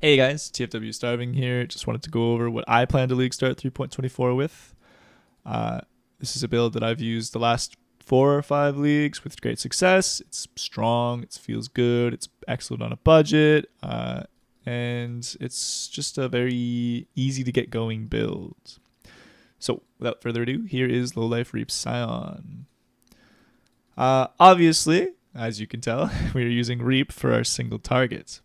Hey guys, TFW Starving here. Just wanted to go over what I plan to League Start 3.24 with. Uh, this is a build that I've used the last 4 or 5 leagues with great success. It's strong, it feels good, it's excellent on a budget, and it's just a very easy to get going build. So without further ado, here is Low Life Reap Scion. Obviously, as you can tell, we are using Reap for our single target.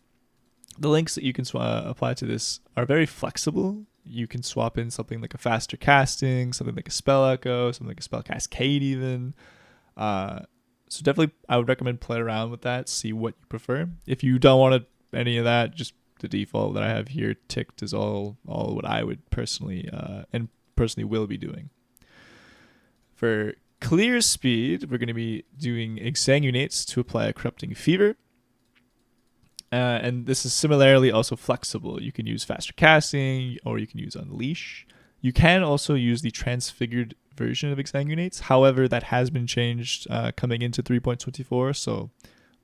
The links that you can apply to this are very flexible. You can swap in something like a faster casting, something like a spell echo, something like a spell cascade even. So definitely I would recommend play around with that, see what you prefer. If you don't want any of that, just the default that I have here ticked is all what I would personally will be doing. For clear speed, we're going to be doing Exsanguinates to apply a Corrupting Fever. And this is similarly also flexible. You can use faster casting or you can use Unleash. You can also use the transfigured version of Exsanguinates. However, that has been changed coming into 3.24, so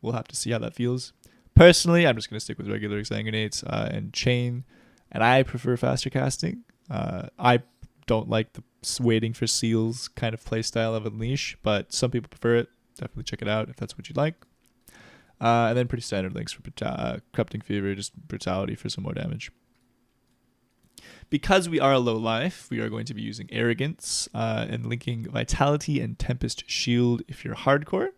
we'll have to see how that feels. Personally, I'm just going to stick with regular Exsanguinates and Chain, and I prefer faster casting. I don't like the waiting for seals kind of playstyle of Unleash, but some people prefer it. Definitely check it out if that's what you like. And then pretty standard links for Corrupting Fever, just brutality for some more damage. Because we are a low life, we are going to be using Arrogance and linking Vitality and Tempest Shield if you're hardcore.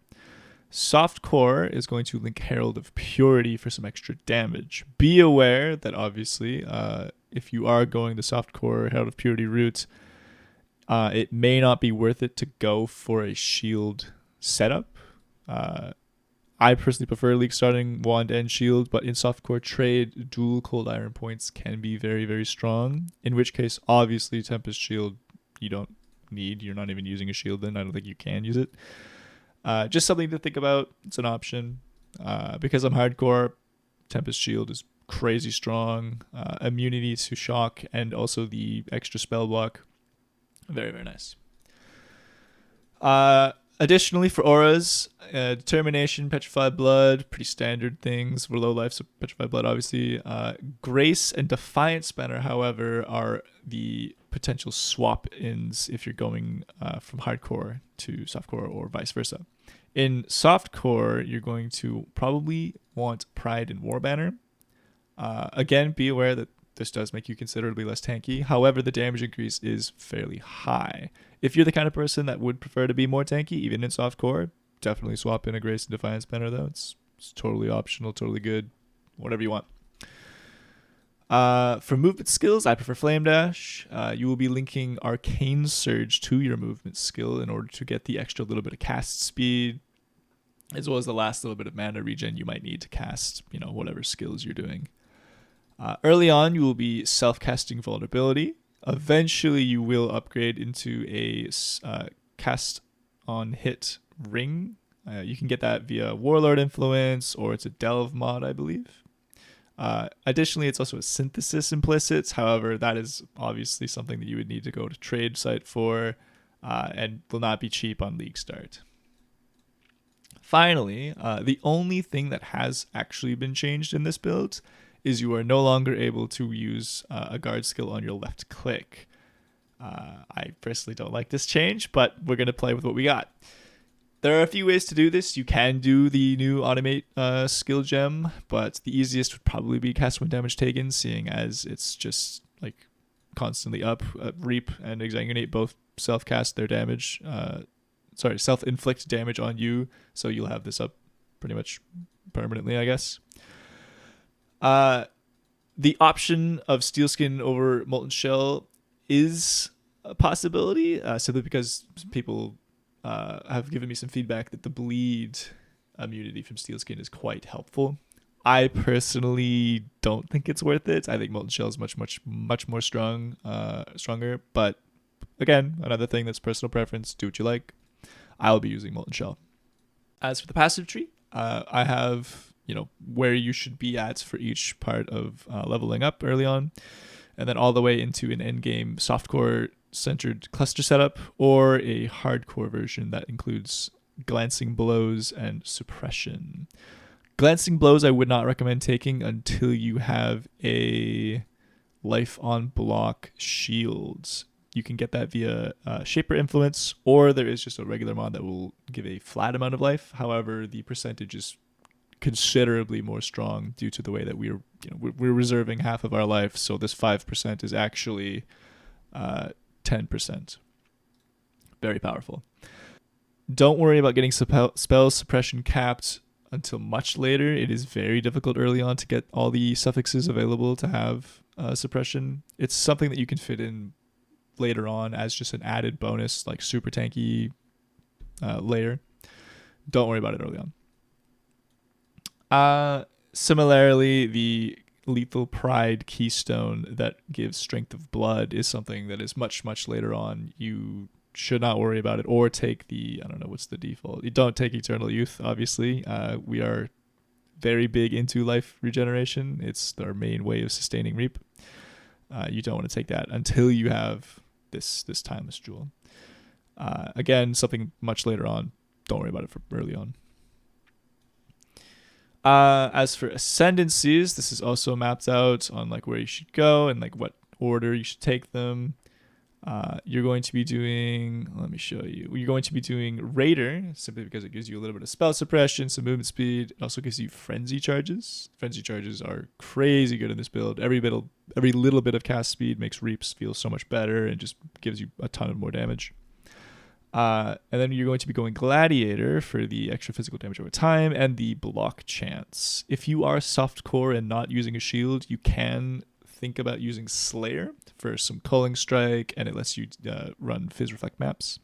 Soft core is going to link Herald of Purity for some extra damage. Be aware that obviously, if you are going the soft core Herald of Purity route, it may not be worth it to go for a shield setup. I personally prefer League starting Wand and Shield, but in softcore trade, dual Cold Iron points can be very, very strong. In which case, obviously, Tempest Shield you don't need. You're not even using a shield then. I don't think you can use it. Just something to think about. It's an option. Because I'm hardcore, Tempest Shield is crazy strong. Immunity to shock and also the extra spell block. Very, very nice. Additionally, for auras, Determination, Petrified Blood, pretty standard things. We're low life, so Petrified Blood, obviously. Grace and Defiance Banner, however, are the potential swap-ins if you're going from hardcore to softcore or vice versa. In softcore, you're going to probably want Pride and War Banner. Again, be aware that this does make you considerably less tanky. However, the damage increase is fairly high. If you're the kind of person that would prefer to be more tanky, even in softcore, definitely swap in a Grace and Defiance banner though. It's totally optional, totally good, whatever you want. For movement skills, I prefer Flame Dash. You will be linking Arcane Surge to your movement skill in order to get the extra little bit of cast speed, as well as the last little bit of mana regen you might need to cast, whatever skills you're doing. Early on, you will be self-casting Vulnerability. Eventually, you will upgrade into a cast on hit ring. You can get that via Warlord Influence, or it's a Delve mod, I believe. Additionally, it's also a Synthesis implicit. However, that is obviously something that you would need to go to trade site for, and will not be cheap on League Start. Finally, the only thing that has actually been changed in this build is you are no longer able to use a guard skill on your left click. I personally don't like this change, but we're going to play with what we got. There are a few ways to do this. You can do the new automate skill gem, but the easiest would probably be cast when damage taken, seeing as it's just like constantly up. Reap and Exsanguinate both self-cast their damage. Self-inflict damage on you, so you'll have this up pretty much permanently, I guess. The option of Steelskin over Molten Shell is a possibility, simply because people have given me some feedback that the bleed immunity from Steelskin is quite helpful. I personally don't think it's worth it. I think Molten Shell is much more stronger. But again, another thing that's personal preference. Do what you like. I'll be using Molten Shell. As for the passive tree, I have where you should be at for each part of leveling up early on, and then all the way into an endgame softcore centered cluster setup, or a hardcore version that includes glancing blows and suppression. Glancing blows I would not recommend taking until you have a life on block shields. You can get that via Shaper Influence, or there is just a regular mod that will give a flat amount of life. However, the percentage is considerably more strong due to the way that we're reserving half of our life. So this 5% is actually 10%. Very powerful. Don't worry about getting spell suppression capped until much later. It is very difficult early on to get all the suffixes available to have suppression. It's something that you can fit in later on as just an added bonus, like super tanky layer. Don't worry about it early on. Similarly, the Lethal Pride keystone that gives Strength of Blood is something that is much, much later on. You should not worry about it, or take the, I don't know what's the default. You don't take Eternal Youth, obviously. We are very big into life regeneration. It's our main way of sustaining Reap. You don't want to take that until you have this Timeless Jewel. Again, something much later on. Don't worry about it for early on. As for ascendancies, this is also mapped out on like where you should go and like what order you should take them. You're going to be doing, let me show you. You're going to be doing Raider, simply because it gives you a little bit of spell suppression, some movement speed. It also gives you frenzy charges. Frenzy charges are crazy good in this build. Every little bit of cast speed makes Reaps feel so much better and just gives you a ton of more damage. And then you're going to be going Gladiator for the extra physical damage over time and the block chance. If you are softcore and not using a shield, you can think about using Slayer for some Culling Strike, and it lets you run Fizz Reflect maps.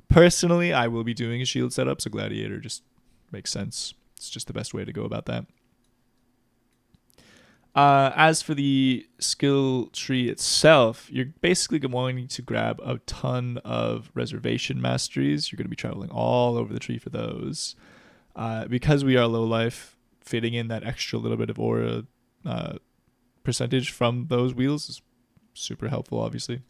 Personally, I will be doing a shield setup, so Gladiator just makes sense. It's just the best way to go about that. As for the skill tree itself, you're basically going to grab a ton of Reservation Masteries. You're going to be traveling all over the tree for those. Because we are low life, fitting in that extra little bit of aura percentage from those wheels is super helpful, obviously.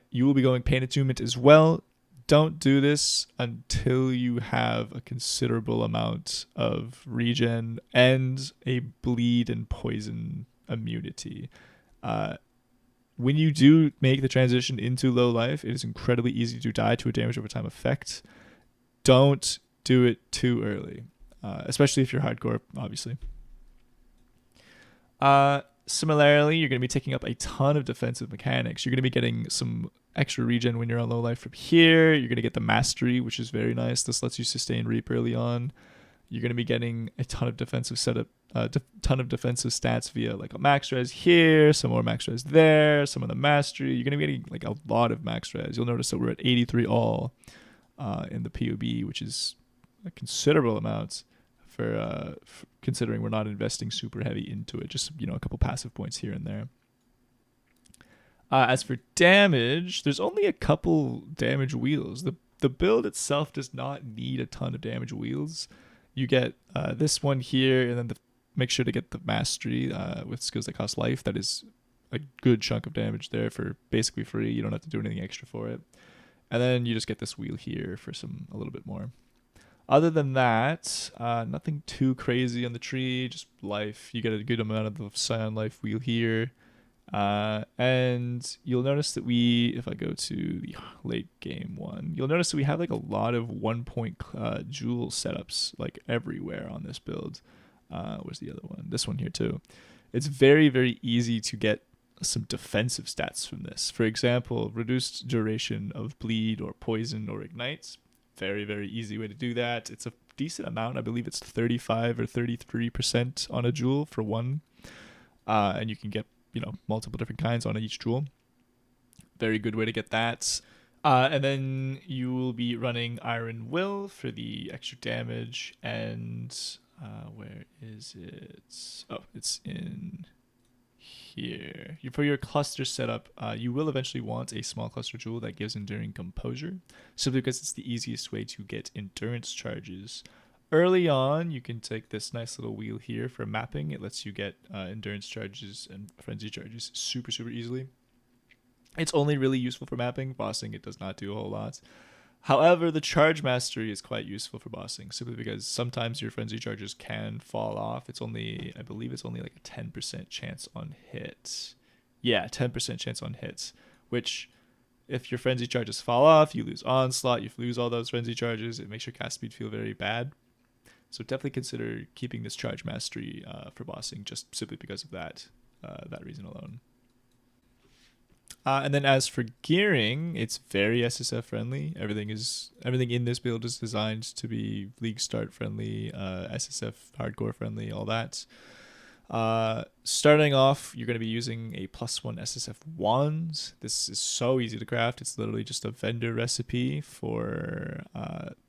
You will be going Pain Attunement as well. Don't do this until you have a considerable amount of regen and a bleed and poison immunity. When you do make the transition into low life, it is incredibly easy to die to a damage over time effect. Don't do it too early, especially if you're hardcore, obviously. Similarly, you're going to be taking up a ton of defensive mechanics. You're going to be getting some extra regen when you're on low life from here. You're going to get the Mastery, which is very nice. This lets you sustain Reap early on. You're going to be getting a ton of defensive defensive stats via like a max res here, some more max res there, some of the Mastery. You're going to be getting like a lot of max res. You'll notice that we're at 83 all in the POB, which is a considerable amount. For considering we're not investing super heavy into it, just a couple passive points here and there. As for damage, there's only a couple damage wheels. The build itself does not need a ton of damage wheels. You get this one here, and then make sure to get the Mastery with skills that cost life. That is a good chunk of damage there for basically free. You don't have to do anything extra for it. And then you just get this wheel here for a little bit more. Other than that, nothing too crazy on the tree, just life. You get a good amount of the Scion life wheel here. And you'll notice that if I go to the late game one, you'll notice that we have like a lot of 1-point jewel setups like everywhere on this build. Where's the other one? This one here too. It's very, very easy to get some defensive stats from this. For example, reduced duration of bleed or poison or ignites. Very, very easy way to do that. It's a decent amount. I believe it's 35 or 33% on a jewel for one. And you can get, multiple different kinds on each jewel. Very good way to get that. And then you will be running Iron Will for the extra damage. And where is it? Oh, it's in here. For your cluster setup, you will eventually want a small cluster jewel that gives Enduring Composure, simply because it's the easiest way to get endurance charges. Early on, you can take this nice little wheel here for mapping. It lets you get endurance charges and frenzy charges super, super easily. It's only really useful for mapping. Bossing, it does not do a whole lot. However, the charge mastery is quite useful for bossing, simply because sometimes your frenzy charges can fall off. It's only, I believe it's only like a 10% chance on hit. Yeah, 10% chance on hits, which if your frenzy charges fall off, you lose onslaught, you lose all those frenzy charges, it makes your cast speed feel very bad. So definitely consider keeping this charge mastery for bossing, just simply because of that reason alone. And then as for gearing, it's very SSF friendly. Everything in this build is designed to be league start friendly, SSF hardcore friendly, all that. Starting off, you're going to be using a +1 SSF wand. This is so easy to craft. It's literally just a vendor recipe for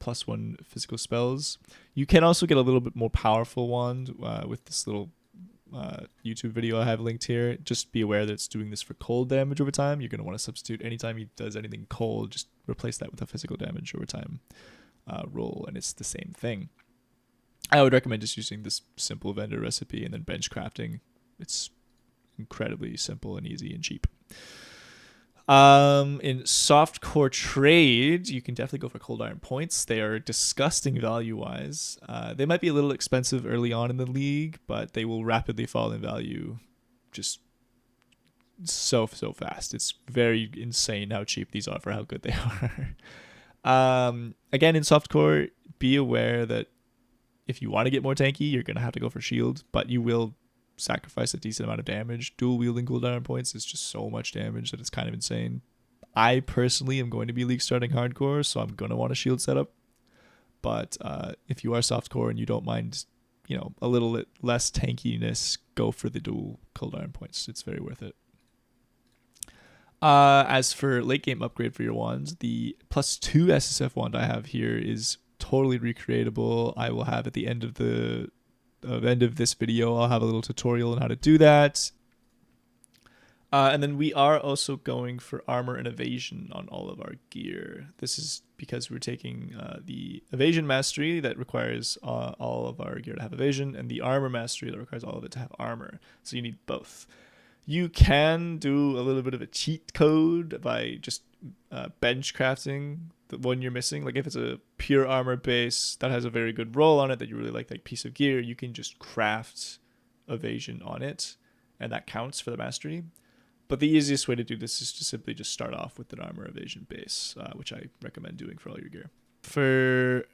+1 physical spells. You can also get a little bit more powerful wand with this little YouTube video I have linked here. Just be aware that it's doing this for cold damage over time. You're going to want to substitute anytime he does anything cold, just replace that with a physical damage over time roll, and it's the same thing. I would recommend just using this simple vendor recipe and then bench crafting. It's incredibly simple and easy and cheap. In softcore trade, you can definitely go for cold iron points. They are disgusting value-wise. They might be a little expensive early on in the league, but they will rapidly fall in value just so fast. It's very insane how cheap these are for how good they are. Again, in softcore, be aware that if you want to get more tanky, you're going to have to go for shield, but you will sacrifice a decent amount of damage. Dual wielding cold iron points is just so much damage that it's kind of insane. I personally am going to be league starting hardcore, so I'm going to want a shield setup. But if you are softcore and you don't mind, a little less tankiness, go for the dual cold iron points. It's very worth it. As for late game upgrade for your wands, the +2 SSF wand I have here is totally recreatable. I will have at the end of this video, I'll have a little tutorial on how to do that. And then we are also going for armor and evasion on all of our gear. This is because we're taking the evasion mastery that requires all of our gear to have evasion, and the armor mastery that requires all of it to have armor. So you need both. You can do a little bit of a cheat code by just bench crafting the one you're missing. Like if it's a pure armor base that has a very good roll on it that you really like that piece of gear, you can just craft evasion on it, and that counts for the mastery. But the easiest way to do this is to simply just start off with an armor evasion base, which I recommend doing for all your gear. For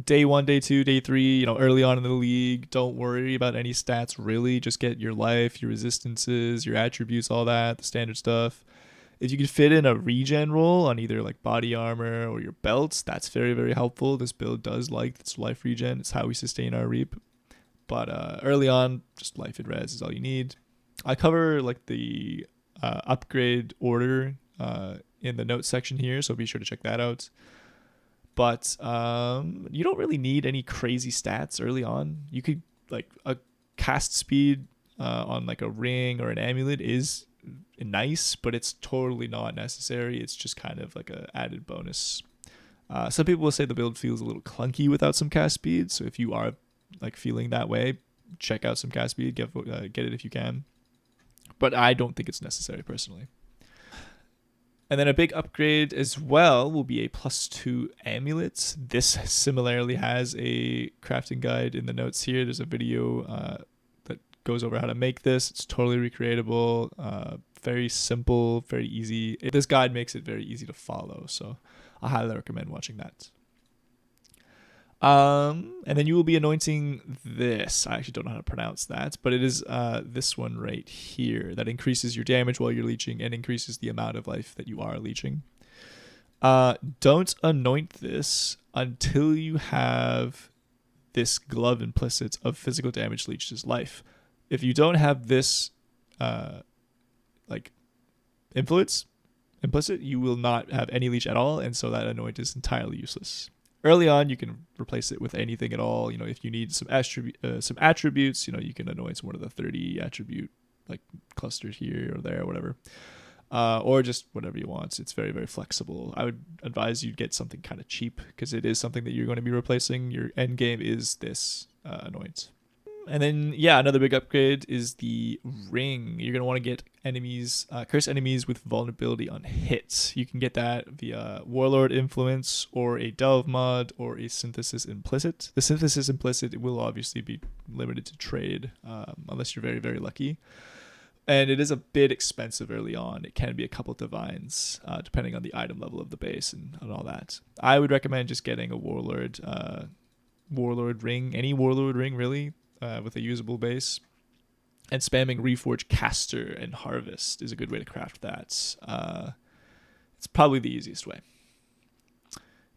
day 1, day 2, day 3, early on in the league, don't worry about any stats really. Just get your life, your resistances, your attributes, all that, the standard stuff. If you could fit in a regen roll on either like body armor or your belts, that's very, very helpful. This build does like its life regen. It's how we sustain our reap. But early on, just life and res is all you need. I cover like the upgrade order in the notes section here, so be sure to check that out. But you don't really need any crazy stats early on. You could like a cast speed on like a ring or an amulet is nice, but it's totally not necessary. It's just kind of like a added bonus. Some people will say the build feels a little clunky without some cast speed, so if you are like feeling that way, check out some cast speed, get it if you can, but I don't think it's necessary personally. And then a big upgrade as well will be a +2 amulet. This similarly has a crafting guide in the notes here. There's a video that goes over how to make this. It's totally recreatable, very simple, very easy. This guide makes it very easy to follow, so I highly recommend watching that. And then you will be anointing this. I actually don't know how to pronounce that, but it is this one right here that increases your damage while you're leeching and increases the amount of life that you are leeching. Don't anoint this until you have this glove implicit of physical damage leeches life. If you don't have this implicit, you will not have any leech at all, and so that anoint is entirely useless. Early on, you can replace it with anything at all. If you need some attributes, you can anoint one of the 30 attribute like clusters here or there or whatever, or just whatever you want. It's very, very flexible. I would advise you get something kind of cheap because it is something that you're going to be replacing. Your end game is this anoint. And then, yeah, another big upgrade is the ring. You're going to want to get enemies, curse enemies with vulnerability on hits. You can get that via Warlord Influence or a Delve mod or a Synthesis Implicit. The Synthesis Implicit will obviously be limited to trade unless you're very, very lucky. And it is a bit expensive early on. It can be a couple divines, depending on the item level of the base and all that. I would recommend just getting a Warlord ring, any Warlord ring really, with a usable base. And spamming Reforge Caster and Harvest is a good way to craft that. It's probably the easiest way.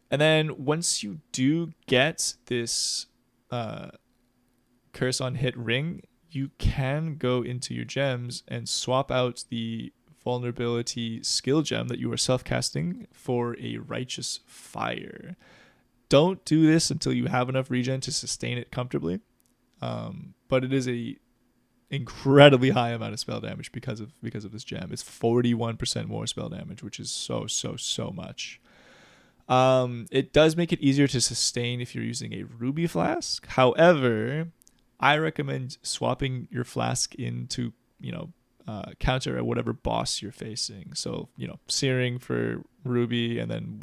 And then once you do get this curse on hit ring, you can go into your gems and swap out the vulnerability skill gem that you are self-casting for a Righteous Fire. Don't do this until you have enough regen to sustain it comfortably. But it is a incredibly high amount of spell damage because of this gem. It's 41% more spell damage, which is so much. It does make it easier to sustain if you're using a ruby flask. However, I recommend swapping your flask into, counter at whatever boss you're facing. So, searing for ruby and then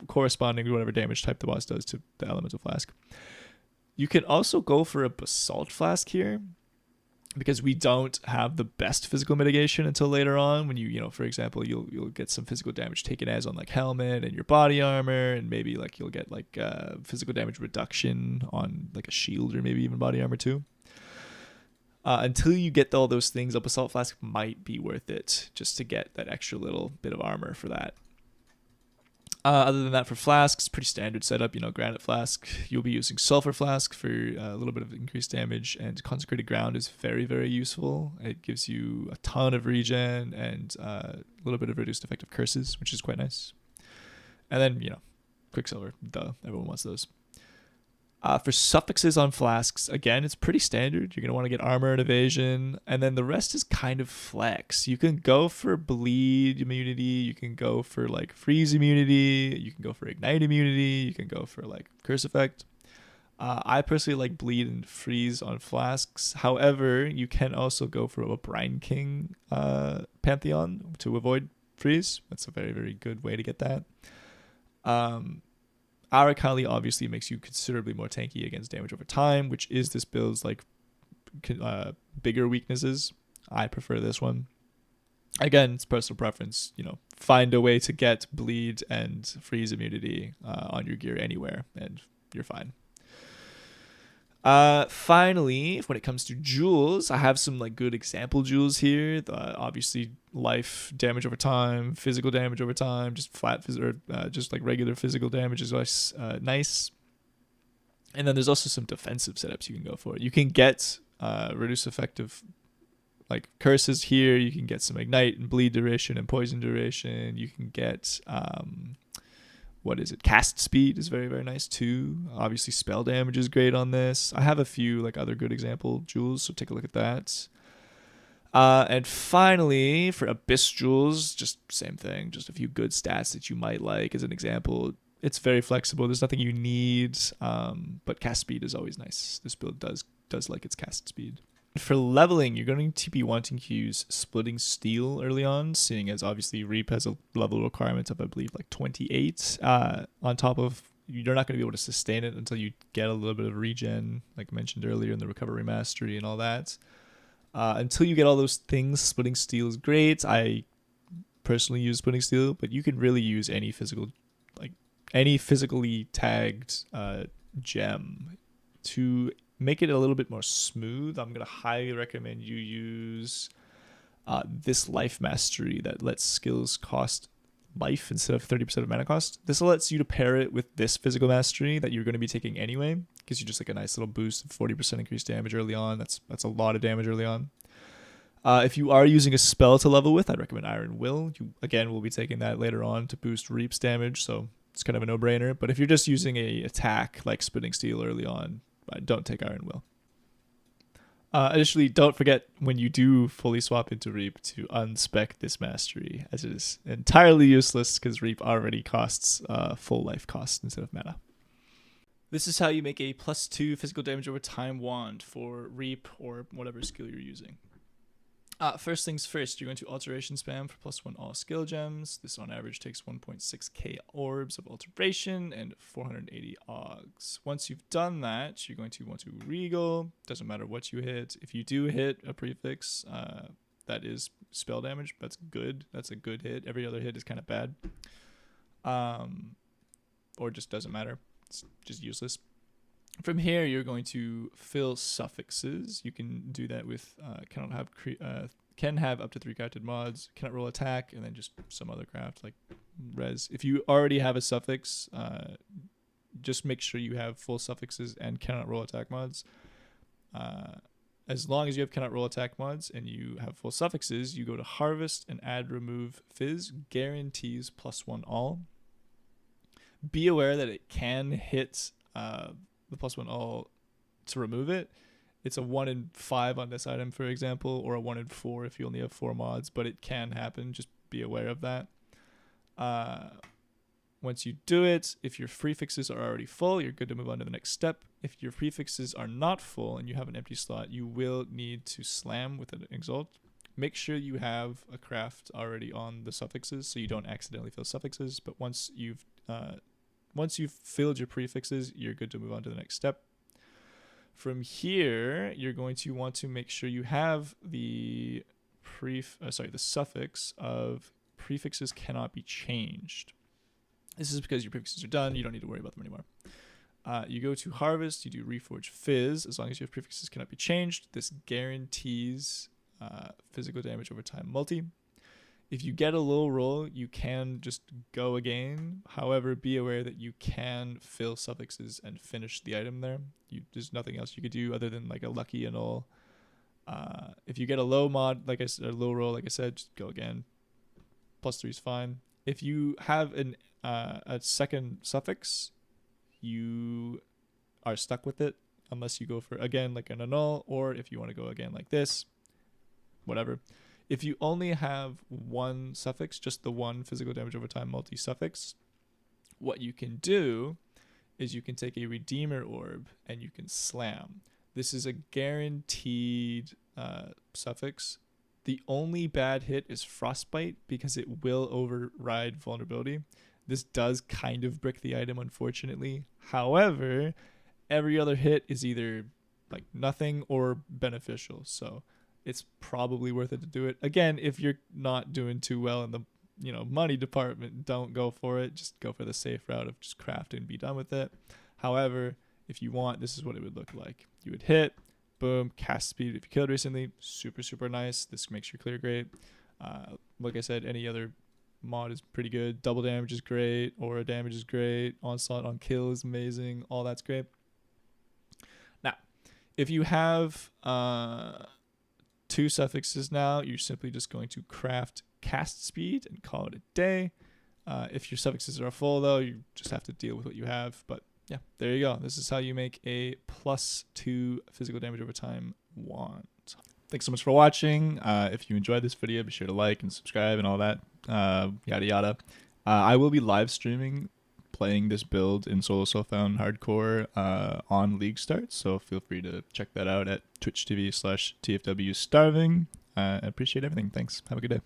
corresponding to whatever damage type the boss does to the elemental flask. You can also go for a basalt flask here because we don't have the best physical mitigation until later on when for example, you'll get some physical damage taken as on like helmet and your body armor, and maybe like you'll get like physical damage reduction on like a shield or maybe even body armor too. Until you get all those things, a basalt flask might be worth it just to get that extra little bit of armor for that. Other than that, for flasks, pretty standard setup. Granite flask. You'll be using sulfur flask for a little bit of increased damage, and consecrated ground is very, very useful. It gives you a ton of regen and a little bit of reduced effective curses, which is quite nice. And then quicksilver. Duh, everyone wants those. For suffixes on flasks, again, it's pretty standard. You're going to want to get armor and evasion, and then the rest is kind of flex. You can go for bleed immunity, you can go for like freeze immunity, you can go for ignite immunity, you can go for like curse effect. I personally like bleed and freeze on flasks. However, you can also go for a Brine King pantheon to avoid freeze. That's a very, very good way to get that. Arakali obviously makes you considerably more tanky against damage over time, which is this build's like bigger weaknesses. I prefer this one. Again, it's personal preference. Find a way to get bleed and freeze immunity on your gear anywhere, and you're fine. Finally, when it comes to jewels, I have some like good example jewels here. Obviously, life damage over time, physical damage over time, just flat just like regular physical damage is nice. And then there's also some defensive setups you can go for. You can get reduce effective like curses here. You can get some ignite and bleed duration and poison duration. You can get cast speed is very, very nice too. Obviously spell damage is great on this. I have a few like other good example jewels, so take a look at that. And finally, for abyss jewels, just same thing, just a few good stats that you might like. As an example, it's very flexible. There's nothing you need, but cast speed is always nice. This build does like its cast speed. For leveling, you're going to be wanting to use Splitting Steel early on, seeing as obviously Reap has a level requirement of, I believe, like 28. On top of, you're not going to be able to sustain it until you get a little bit of regen, like mentioned earlier in the Recovery Mastery and all that. Until you get all those things, Splitting Steel is great. I personally use Splitting Steel, but you can really use any physically tagged gem to make it a little bit more smooth. I'm going to highly recommend you use this life mastery that lets skills cost life instead of 30% of mana cost. This lets you to pair it with this physical mastery that you're going to be taking anyway. Gives you just like a nice little boost of 40% increased damage early on. That's a lot of damage early on. If you are using a spell to level with, I'd recommend Iron Will. You again will be taking that later on to boost Reap's damage, so it's kind of a no-brainer. But if you're just using a attack like Splitting Steel early on, don't take Iron Will. Additionally, don't forget when you do fully swap into Reap to unspec this mastery, as it is entirely useless because Reap already costs full life cost instead of mana. This is how you make a +2 physical damage over time wand for Reap or whatever skill you're using. First things first, you're going to alteration spam for +1 all skill gems. This on average takes 1.6k orbs of alteration and 480 augs. Once you've done that, you're going to want to regal. Doesn't matter what you hit. If you do hit a prefix, that is spell damage. That's good. That's a good hit. Every other hit is kind of bad. Or just doesn't matter. It's just useless. From here, you're going to fill suffixes. You can do that with can have up to 3 crafted mods, cannot roll attack, and then just some other craft like res. If you already have a suffix, just make sure you have full suffixes and cannot roll attack mods. As long as you have cannot roll attack mods and you have full suffixes, you go to harvest and add remove fizz, guarantees +1 all. Be aware that it can hit the +1 all to remove it. It's a 1 in 5 on this item, for example, or a 1 in 4 if you only have 4 mods, but it can happen. Just be aware of that. Once you do it, if your prefixes are already full, you're good to move on to the next step. If your prefixes are not full and you have an empty slot, you will need to slam with an exalt. Make sure you have a craft already on the suffixes so you don't accidentally fill suffixes, but once you've filled your prefixes, you're good to move on to the next step. From here, you're going to want to make sure you have the suffix of prefixes cannot be changed. This is because your prefixes are done. You don't need to worry about them anymore. You go to harvest. You do reforge fizz. As long as your prefixes cannot be changed, this guarantees physical damage over time multi. If you get a low roll, you can just go again. However, be aware that you can fill suffixes and finish the item there. There's nothing else you could do other than like a lucky and all. If you get a low mod, like I said, a low roll, like I said, just go again. +3 is fine. If you have a second suffix, you are stuck with it unless you go for again like an annul, or if you want to go again like this, whatever. If you only have one suffix, just the one physical damage over time multi-suffix, what you can do is you can take a Redeemer Orb and you can slam. This is a guaranteed suffix. The only bad hit is Frostbite because it will override vulnerability. This does kind of brick the item, unfortunately. However, every other hit is either like nothing or beneficial, so it's probably worth it to do it. Again, if you're not doing too well in the money department, don't go for it. Just go for the safe route of just craft and be done with it. However, if you want, this is what it would look like. You would hit, boom, cast speed. If you killed recently, super, super nice. This makes your clear great. Like I said, any other mod is pretty good. Double damage is great. Aura damage is great. Onslaught on kill is amazing. All that's great. Now, if you have 2 suffixes now, you're simply just going to craft cast speed and call it a day. If your suffixes are full, though, you just have to deal with what you have. But yeah, there you go. This is how you make a +2 physical damage over time wand. Thanks so much for watching. If you enjoyed this video, be sure to like and subscribe and all that, yada yada. I will be live streaming playing this build in Solo Soulfound Hardcore on League Start, so feel free to check that out at twitch.tv/TFWstarving. I appreciate everything. Thanks. Have a good day.